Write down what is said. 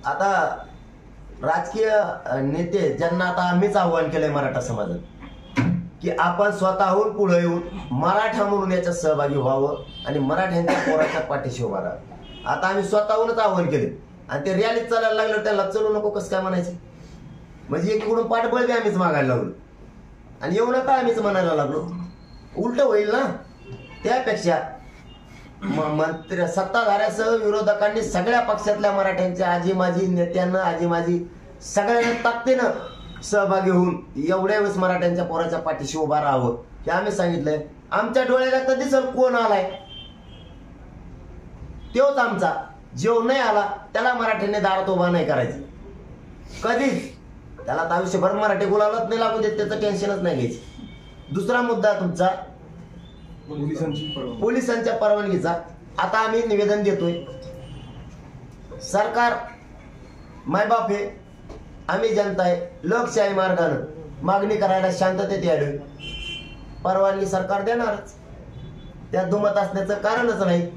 आता राजकीय नेते ज्यांना आता आम्हीच आव्हान केलंय मराठा समाजात की आपण स्वतःहून पुढे येऊन मराठा म्हणून याच्यात सहभागी व्हावं आणि मराठ्यांच्या पोराच्या पाठीशी उभा राहावं. आता आम्ही स्वतःहूनच आव्हान केले आणि ते रॅलीत चालायला लागलं, त्याला चलू नको कसं काय म्हणायचं. म्हणजे एकीकडून पाठबळ बी आम्हीच मागायला लागलो आणि येऊ नका आम्हीच म्हणायला लागलो. उलट होईल ना. त्यापेक्षा मंत्री सत्ताधाऱ्यासह विरोधकांनी सगळ्या पक्षातल्या मराठ्यांच्या आजी माजी नेत्यांना आजी माजी सगळ्यांना ताकदीनं सहभागी होऊन एवढ्या वेळेस मराठ्यांच्या पोराच्या पाठीशी उभा राहावं हे आम्ही सांगितलंय. आमच्या डोळ्याला तर दिसल कोण आलाय, तोच आमचा. जो नाही आला त्याला मराठ्यांनी दारात उभा नाही करायचं कधीच. त्याला तर आयुष्यभर मराठी गुलालच नाही लागून देत, त्याचं टेन्शनच नाही घ्यायचं. दुसरा मुद्दा तुमचा पोलिसांच्या परवानगीचा. आता आम्ही निवेदन देतोय, सरकार मायबाप आहे, आम्ही जनता आहे, लोकशाही मार्गानं मागणी करायला शांततेत यावी. परवानगी सरकार देणारच, त्यात दुमत असण्याचं कारणच नाही.